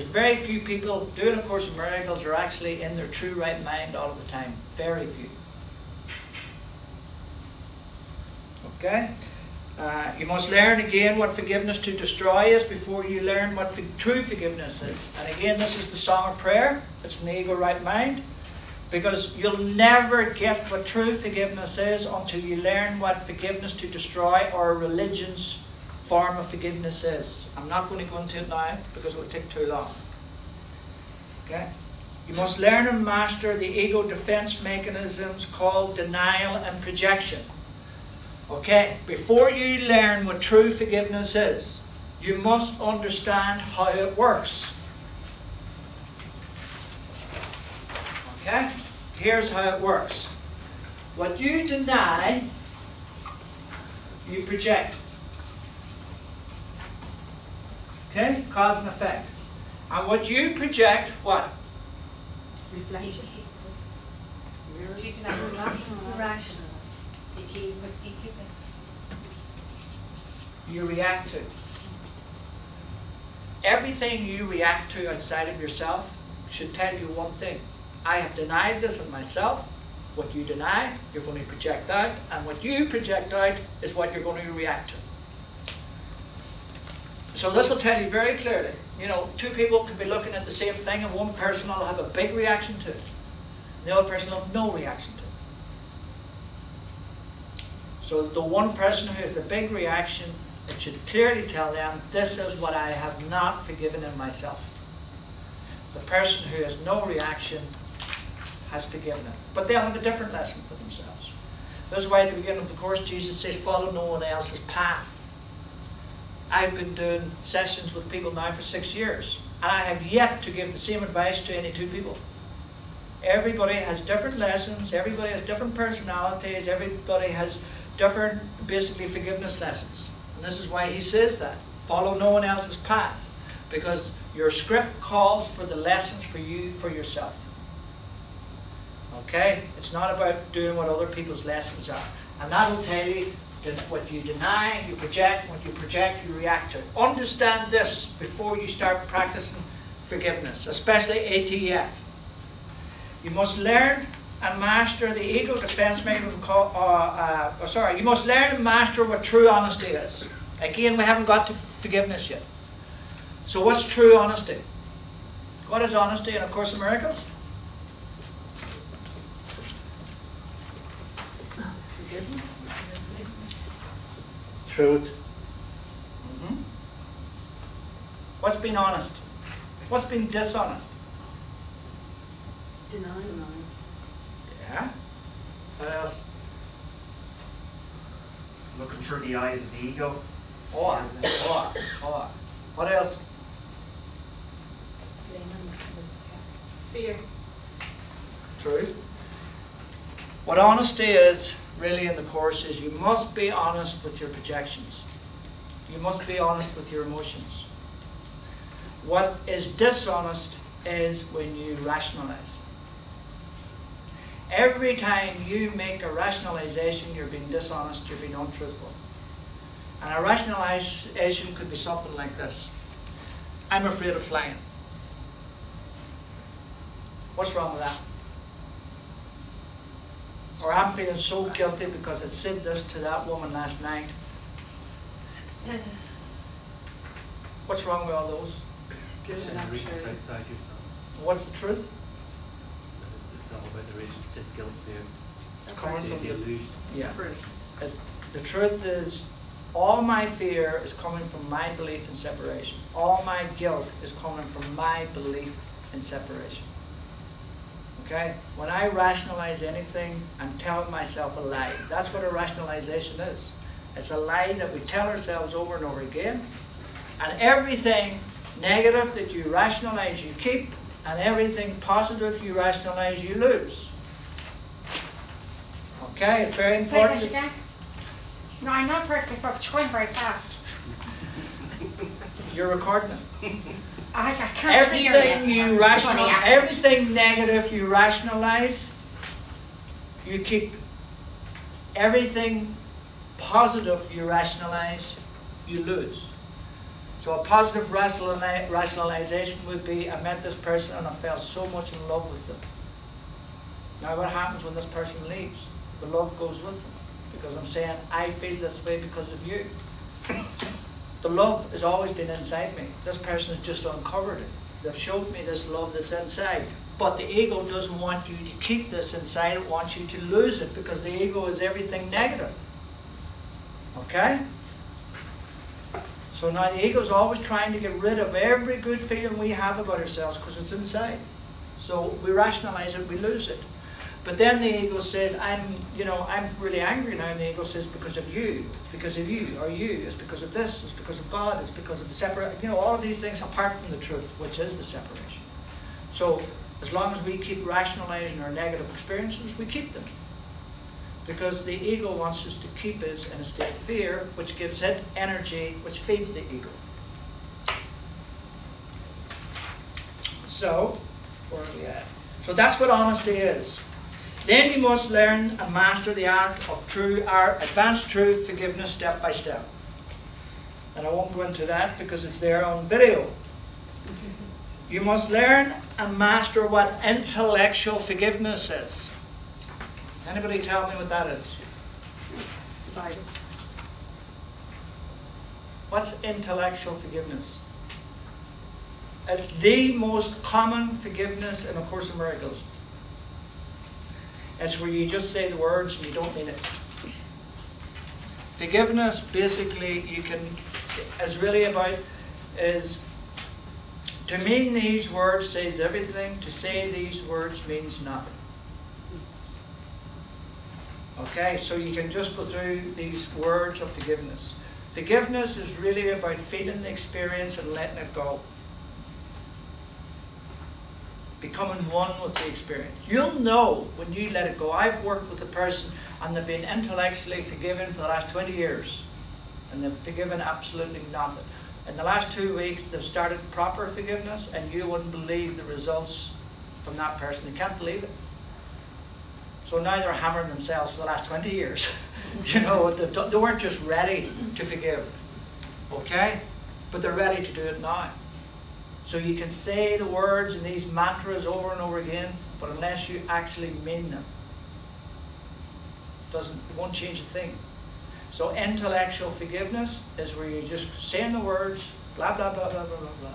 very few people doing A Course in Miracles are actually in their true right mind all of the time. Very few. Okay? You must learn again what forgiveness to destroy is before you learn what true forgiveness is. And again, this is the Song of Prayer. It's in the ego right mind. Because you'll never get what true forgiveness is until you learn what forgiveness to destroy or a religion's form of forgiveness is. I'm not going to go into it now because it will take too long. Okay? You must learn and master the ego defense mechanisms called denial and projection. Okay, before you learn what true forgiveness is, you must understand how it works. Okay? Here's how it works. What you deny, you project. Okay? Cause and effect. And what you project, what? Reflection. Rational. You react to. Everything you react to outside of yourself should tell you one thing. I have denied this of myself. What you deny, you're going to project out. And what you project out is what you're going to react to. So this will tell you very clearly. You know, two people can be looking at the same thing and one person will have a big reaction to it. The other person will have no reaction to it. So the one person who has the big reaction, it should clearly tell them, this is what I have not forgiven in myself. The person who has no reaction has forgiven it. But they'll have a different lesson for themselves. This is why at the beginning of the Course, Jesus says, follow no one else's path. I've been doing sessions with people now for 6 years, and I have yet to give the same advice to any two people. Everybody has different lessons, everybody has different personalities, everybody has different, basically, forgiveness lessons. And this is why he says that. Follow no one else's path. Because your script calls for the lessons for you, for yourself. Okay? It's not about doing what other people's lessons are. And that will tell you that what you deny, you project. What you project, you react to. Understand this before you start practicing forgiveness, especially ATF. You must learn and master the ego defense mechanism called, you must learn and master what true honesty is. Again, we haven't got to forgiveness yet. So what's true honesty? What is honesty in A Course in Miracles? Truth. What's been honest? What's been dishonest? Denial. Yeah. What else? Looking through the eyes of the ego. What else? Fear. True. What honesty is, really in the Course, is you must be honest with your projections. You must be honest with your emotions. What is dishonest is when you rationalize. Every time you make a rationalization, you're being dishonest, you're being untruthful. And a rationalization could be something like this. I'm afraid of flying. What's wrong with that? Or I'm feeling so guilty because I said this to that woman last night. What's wrong with all those? Outside yourself. What's the truth? It's not about the relationship, guilt, fear. Coming from The illusion. Yeah. The truth is, all my fear is coming from my belief in separation. All my guilt is coming from my belief in separation. Okay? When I rationalize anything, I'm telling myself a lie. That's what a rationalization is. It's a lie that we tell ourselves over and over again. And everything negative that you rationalize, you keep. And everything positive you rationalize, you lose. Okay? It's very Say that important. again. No, I'm not heard before, but you're going very fast. You're recording it. I can't hear Everything you rationalize, Funny everything negative you rationalize, you keep. Everything positive you rationalize, you lose. So a positive rationalization would be, I met this person and I fell so much in love with them. Now what happens when this person leaves? The love goes with them. Because I'm saying, I feel this way because of you. The love has always been inside me. This person has just uncovered it. They've showed me this love that's inside. But the ego doesn't want you to keep this inside. It wants you to lose it because the ego is everything negative. Okay? So now the ego is always trying to get rid of every good feeling we have about ourselves because it's inside. So we rationalize it, we lose it. But then the ego says, I'm really angry now, and the ego says, because of you, or you, it's because of this, it's because of God, it's because of the separate, all of these things apart from the truth, which is the separation. So as long as we keep rationalizing our negative experiences, we keep them. Because the ego wants us to keep us in a state of fear, which gives it energy, which feeds the ego. So, where are we at? So that's what honesty is. Then you must learn and master the art of advanced truth forgiveness step by step. And I won't go into that because it's there on video. You must learn and master what intellectual forgiveness is. Anybody tell me what that is? Bible. What's intellectual forgiveness? It's the most common forgiveness in A Course in Miracles. It's where you just say the words and you don't mean it. Forgiveness, basically, is to mean these words says everything, to say these words means nothing. Okay, so you can just go through these words of forgiveness. Forgiveness is really about feeling the experience and letting it go. Becoming one with the experience. You'll know when you let it go. I've worked with a person and they've been intellectually forgiven for the last 20 years. And they've forgiven absolutely nothing. In the last 2 weeks, they've started proper forgiveness and you wouldn't believe the results from that person. You can't believe it. So now they're hammering themselves for the last 20 years. They weren't just ready to forgive. Okay? But they're ready to do it now. So you can say the words and these mantras over and over again, but unless you actually mean them, it won't change a thing. So intellectual forgiveness is where you're just saying the words, blah, blah, blah, blah, blah, blah, blah.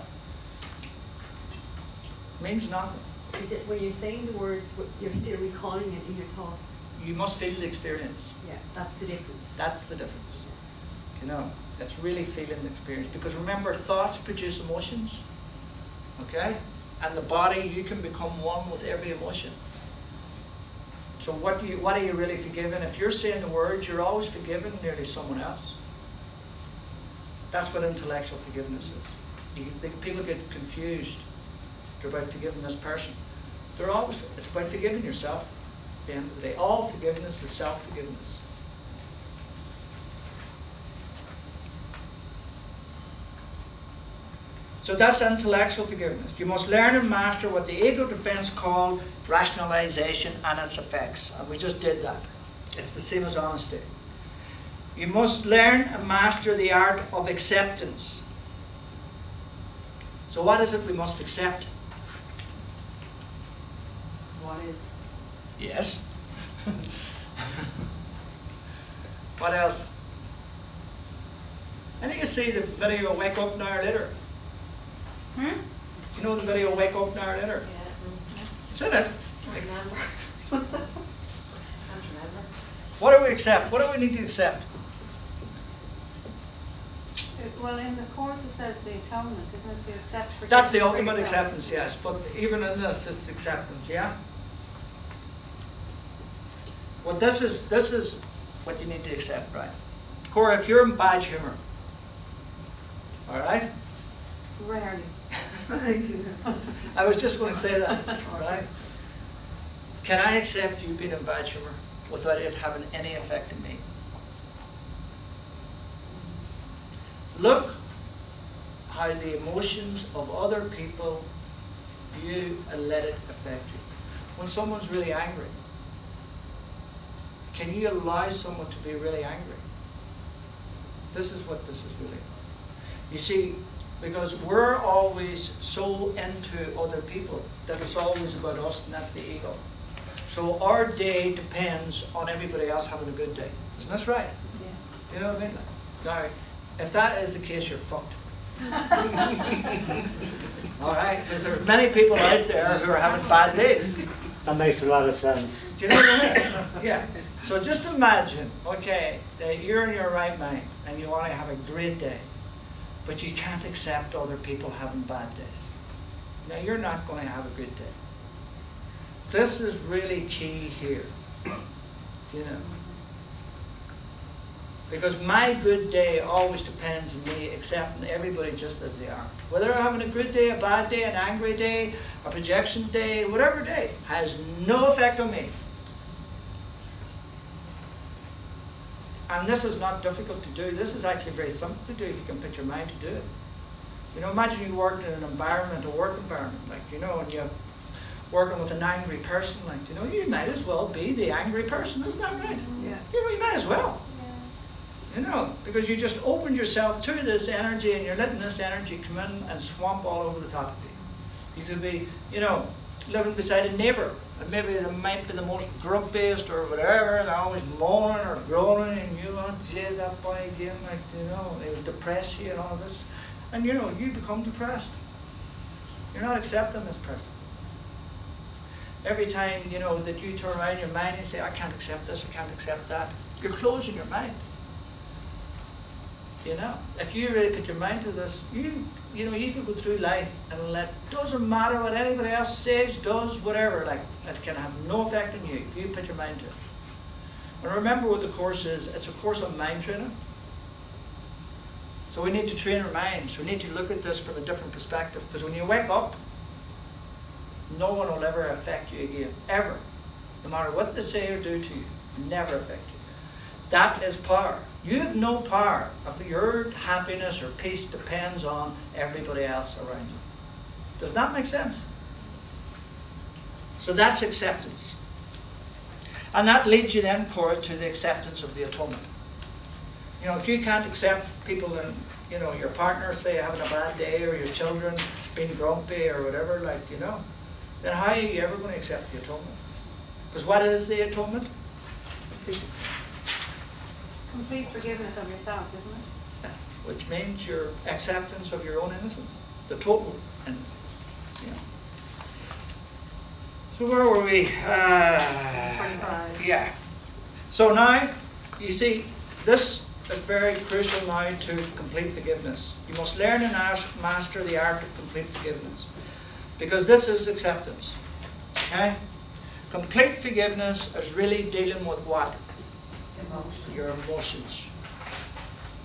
It means nothing. Is it when you're saying the words, but you're still recalling it in your thoughts? You must feel the experience. Yeah, that's the difference. That's the difference. It's really feeling the experience. Because remember, thoughts produce emotions. Okay? And the body, you can become one with every emotion. So what are you really forgiving? If you're saying the words, you're always forgiving nearly someone else. That's what intellectual forgiveness is. People get confused. They're about forgiving this person. It's about forgiving yourself at the end of the day. All forgiveness is self-forgiveness. So that's intellectual forgiveness. You must learn and master what the ego defense called rationalization and its effects. And we just did that. It's the same as honesty. You must learn and master the art of acceptance. So what is it we must accept? What is? Yes. What else? And you can see the video Wake Up Now or Later. Do you know the video Wake Up Now or Later? Yeah. It's in it. I remember. I remember. What do we accept? What do we need to accept? Well, in the Course it says the atonement, isn't it? To accept forgiveness That's the for ultimate yourself. acceptance, yes. But even in this, it's acceptance, yeah? Well, this is what you need to accept, right? Cora, if you're in bad humor, all right? Rarely. I was just going to say that, all right? Can I accept you being in bad humor without it having any effect on me? Look how the emotions of other people view and let it affect you. When someone's really angry, can you allow someone to be really angry? This is what this is really about. You see, Because we're always so into other people that it's always about us, and that's the ego. So our day depends on everybody else having a good day. Isn't that right? Yeah. You know what I mean? Now, if that is the case, you're fucked. All right? Because there's many people out there who are having bad days. That makes a lot of sense. Do you know what I mean? Yeah. So just imagine, okay, that you're in your right mind and you want to have a great day, but you can't accept other people having bad days. Now you're not going to have a good day. This is really key here. You know? Because my good day always depends on me accepting everybody just as they are. Whether I'm having a good day, a bad day, an angry day, a projection day, whatever day, has no effect on me. And this is not difficult to do. This is actually very simple to do if you can put your mind to do it. You know, imagine you worked in an environment, a work environment, like, you know, and you're working with an angry person, like, you know, you might as well be the angry person, isn't that right? Yeah. You know, you might as well. You know, because you just opened yourself to this energy and you're letting this energy come in and swamp all over the top of you. You could be, you know, living beside a neighbour, and maybe they might be the most grumpiest or whatever, and always moaning or groaning, and you want to chase that boy again, like, you know, they would depress you and all this. And, you know, you become depressed. You're not accepting this person. Every time, you know, that you turn around your mind and say, I can't accept this, I can't accept that, you're closing your mind. You know, if you really put your mind to this, you know, you can go through life and doesn't matter what anybody else says, does, whatever, like, it can have no effect on you if you put your mind to it. And remember what the course is, it's a course on mind training. So we need to train our minds. We need to look at this from a different perspective, because when you wake up, no one will ever affect you again, ever. No matter what they say or do to you, never affect you. That is power. You have no power. If your happiness or peace depends on everybody else around you. Does that make sense? So that's acceptance. And that leads you then, Cora, to the acceptance of the atonement. You know, if you can't accept people in, you know, your partner, say, having a bad day, or your children being grumpy or whatever, like, you know, then how are you ever going to accept the atonement? Because what is the atonement? Complete forgiveness of yourself, isn't it? Which means your acceptance of your own innocence, the total innocence. Yeah. So where were we? 25. Yeah. So now, you see, this is very crucial now to complete forgiveness. You must learn and master the art of complete forgiveness. Because this is acceptance. Okay? Complete forgiveness is really dealing with what? Your emotions.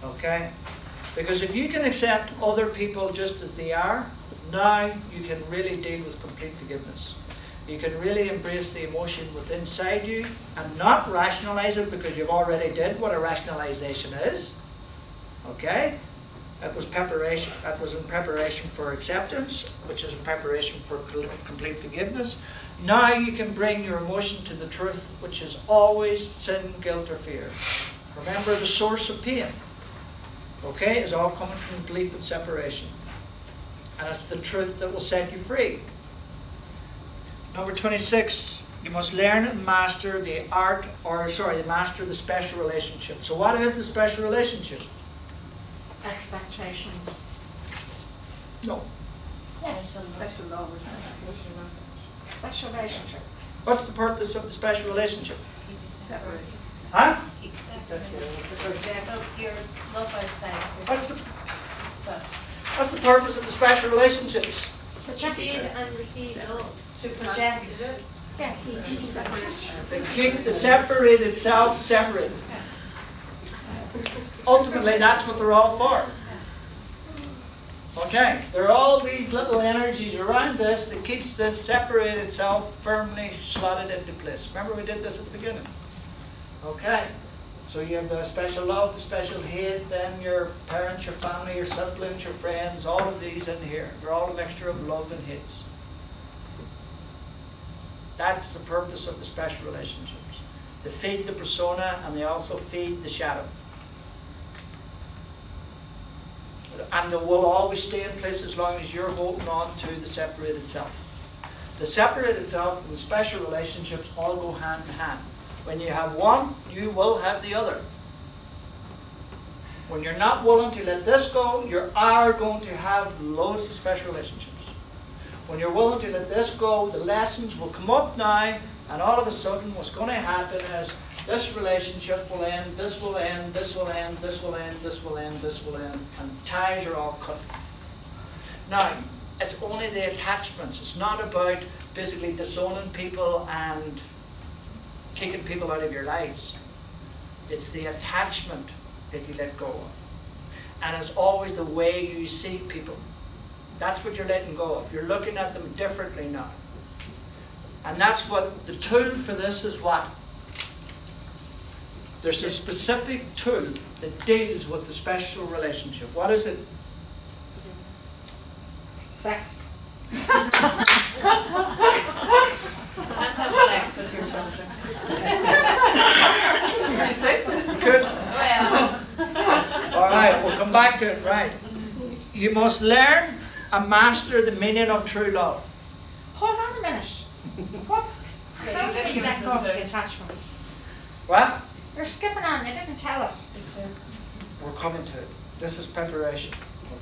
Okay? Because if you can accept other people just as they are, now you can really deal with complete forgiveness. You can really embrace the emotion within inside you and not rationalize it, because you've already did what a rationalization is. Okay? That was preparation. That was in preparation for acceptance, which is in preparation for complete forgiveness. Now you can bring your emotion to the truth, which is always sin, guilt, or fear. Remember, the source of pain, okay, is all coming from belief in separation. And it's the truth that will set you free. Number 26, you must learn and master master the special relationship. So what is the special relationship? Expectations. No. Yes. Special love. Special relationship. What's the purpose of the special relationship? Separate. Huh? Your love outside. What's the purpose of the special relationships? Project And receive love. to project. Yeah, They keep the separated self separate. Ultimately, that's what they're all for. Okay, there are all these little energies around this that keeps this separated self firmly slotted into place. Remember, we did this at the beginning. Okay, so you have the special love, the special hate, then your parents, your family, your siblings, your friends, all of these in here. They're all a mixture of love and hates. That's the purpose of the special relationships. They feed the persona, and they also feed the shadow. and they will always stay in place as long as you're holding on to the separated self. The separated self and the special relationships all go hand in hand. When you have one, you will have the other. When you're not willing to let this go, you are going to have loads of special relationships. When you're willing to let this go, the lessons will come up now, and all of a sudden what's going to happen is this relationship will end, this will end, this will end, this will end, this will end, this will end, and ties are all cut. Now, it's only the attachments. It's not about basically disowning people and taking people out of your lives. It's the attachment that you let go of. And it's always the way you see people. That's what you're letting go of. You're looking at them differently now. And that's what the tool for this is what? There's a specific tool that deals with the special relationship. What is it? Sex. Let's have sex with your children. Good. Well, All right, we'll come back to it. Right. You must learn and master the meaning of true love. Hold on a minute. What? How did you let go of the attachments? What? You're skipping on, you didn't tell us. We're coming to it. This is preparation.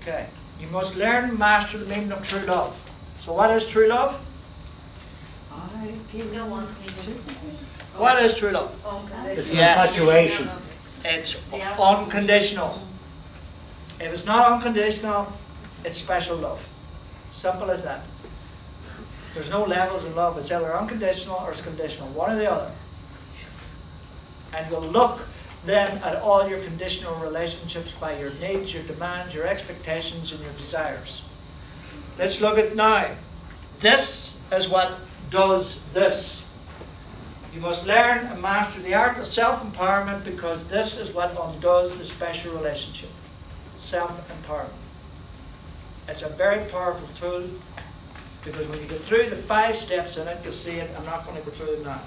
Okay. You must learn and master the meaning of true love. So what is true love? No one's needed. What is true love? It's an Yes. infatuation. It's unconditional. If it's not unconditional, it's special love. Simple as that. There's no levels of love. It's either unconditional or it's conditional. One or the other. And you'll look then at all your conditional relationships by your needs, your demands, your expectations, and your desires. Let's look at now. This is what does this. You must learn and master the art of self-empowerment because this is what undoes the special relationship. Self-empowerment. It's a very powerful tool because when you get through the 5 steps in it, you'll see it. I'm not going to go through them now.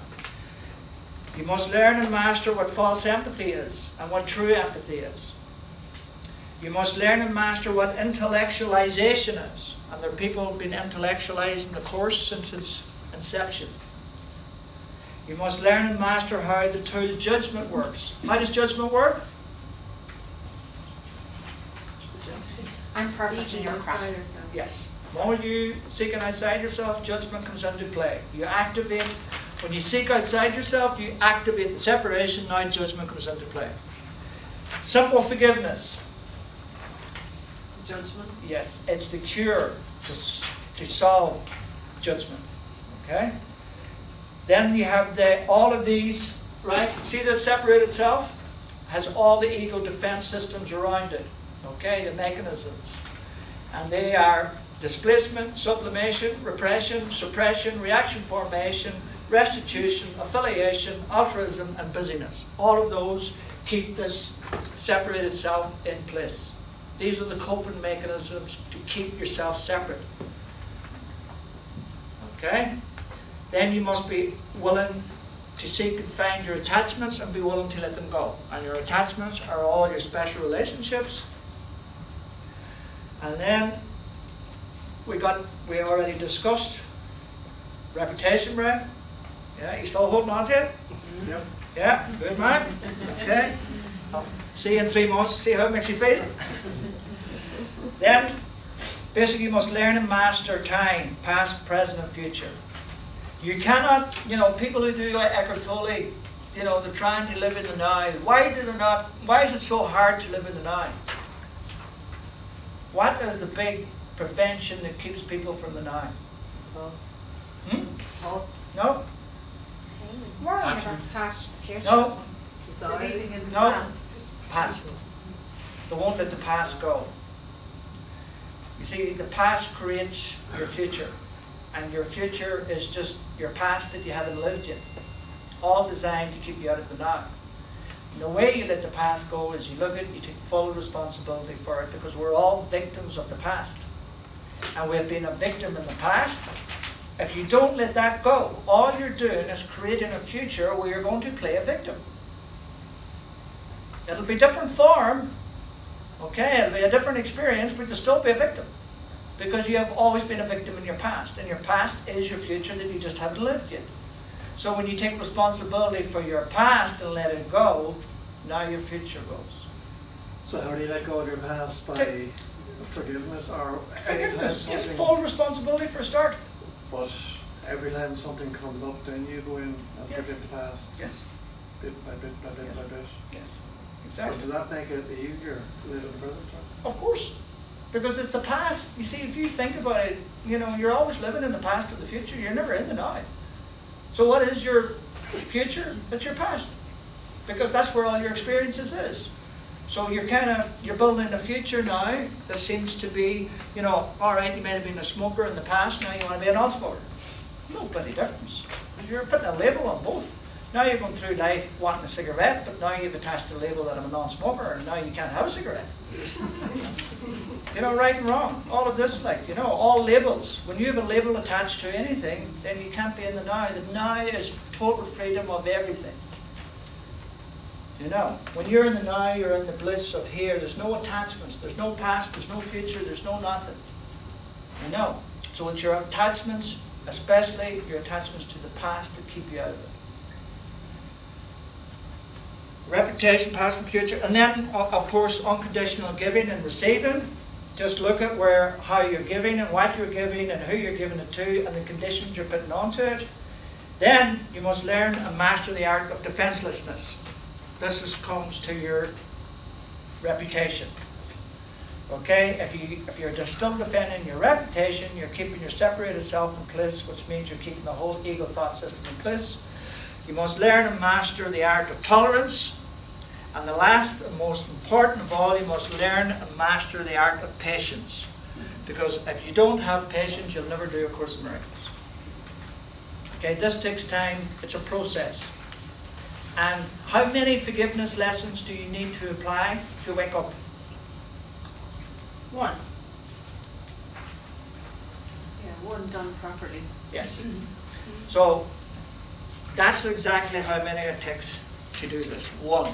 You must learn and master what false empathy is and what true empathy is. You must learn and master what intellectualization is. And there are people who have been intellectualizing the course since its inception. You must learn and master how the tool judgment works. How does judgment work? I'm perfect in your crap. Yes. The moment you seek outside yourself, judgment comes into play. You activate, when you seek outside yourself, you activate the separation, now judgment comes into play. Simple forgiveness. Judgment. Yes, it's the cure to solve judgment. Okay? Then you have all of these, right? See the separated self? Has all the ego defense systems around it. Okay, the mechanisms. And they are displacement, sublimation, repression, suppression, reaction formation, restitution, affiliation, altruism, and busyness. All of those keep this separated self in place. These are the coping mechanisms to keep yourself separate. Okay? Then you must be willing to seek and find your attachments and be willing to let them go. And your attachments are all your special relationships. And then we already discussed reputation, Brad. Yeah, you still holding on to it? Yep. Yeah, good man. Okay. I'll see you in 3 months, see how it makes you feel. Then, basically you must learn and master time, past, present, and future. You cannot, people who do Eckhart Tolle, they're trying to live in the now. Why is it so hard to live in the now? What is the big prevention that keeps people from the now? No? Worrying about the past and future. No? Believing in the No. past. Past. They won't let the past go. You see, the past creates your future. And your future is just your past that you haven't lived yet. All designed to keep you out of the now. And the way you let the past go is you look at it, you take full responsibility for it, because we're all victims of the past. And we've been a victim in the past. If you don't let that go, all you're doing is creating a future where you're going to play a victim. It'll be different form, Okay, it'll be a different experience, but you'll still be a victim. Because you have always been a victim in your past, and your past is your future that you just haven't lived yet. So when you take responsibility for your past and let it go, now your future goes. So how do you let go of your past? By Take- forgiveness or Forgiveness anytime is something- full responsibility for a start. But every time something comes up, then you go in and Yes. forgive the past. Yes. Bit by bit by bit Yes. by bit. Yes, But exactly. does that make it easier to live in the present? Of course, because it's the past. You see, if you think about it, you know, you're always living in the past or the future. You're never in the now. So what is your future? It's your past, because that's where all your experiences is. So you're building a future now that seems to be, you know, all right, you may have been a smoker in the past, now you want to be a non-smoker. No bloody difference. You're putting a label on both. Now you're going through life wanting a cigarette, but now you've attached a label that I'm a non-smoker, and now you can't have a cigarette. You know, right and wrong. All of this, like, you know, all labels. When you have a label attached to anything, then you can't be in the now. The now is total freedom of everything. You know, when you're in the now, you're in the bliss of here. There's no attachments. There's no past. There's no future. There's no nothing. You know. So it's your attachments, especially your attachments to the past, that keep you out of it. Reputation, past and future. And then, of course, unconditional giving and receiving. Just look at how you're giving and what you're giving and who you're giving it to and the conditions you're putting onto it. Then you must learn and master the art of defenselessness. This comes to your reputation. Okay, if you're just still defending your reputation, you're keeping your separated self in place, which means you're keeping the whole ego thought system in place. You must learn and master the art of tolerance. And the last and most important of all, you must learn and master the art of patience. Because if you don't have patience, you'll never do A Course in Miracles. Okay, this takes time. It's a process. And how many forgiveness lessons do you need to apply to wake up? One. Yeah, one done properly. Yes. So that's exactly how many it takes to do this. One.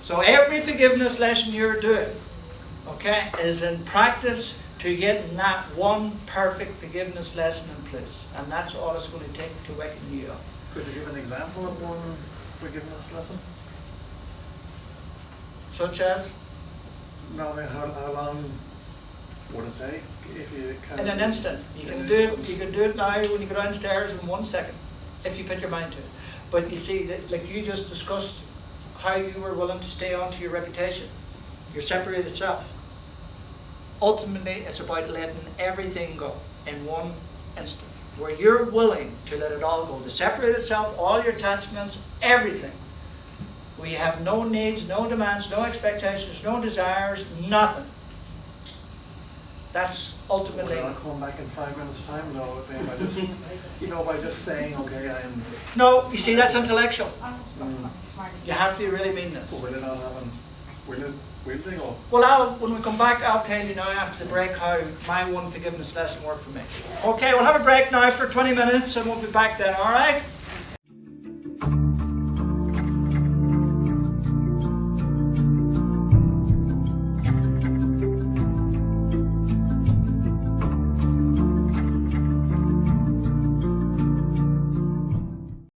So every forgiveness lesson you're doing, okay, is in practice to get that one perfect forgiveness lesson in place. And that's all it's going to take to waken you up. Could you give an example of one forgiveness lesson? Such as? No, I mean, how long would it take if you can? In an instant. You can do it now when you go downstairs in 1 second, if you put your mind to it. But you see, that, like you just discussed, how you were willing to stay on to your reputation, your separated self. Ultimately, it's about letting everything go in one instant, where you're willing to let it all go. The separated self, all your attachments, everything. Where you have no needs, no demands, no expectations, no desires, nothing. That's ultimately. Well, I'll come back in 5 minutes' time, though, by just, by just saying, okay, I'm. No, you see, that's intellectual. I'm smart. You have to really mean this. Will it not happen? Will they go? Well, when we come back, I'll tell you now after the break how my one forgiveness lesson worked for me. Okay, we'll have a break now for 20 minutes and we'll be back then, all right?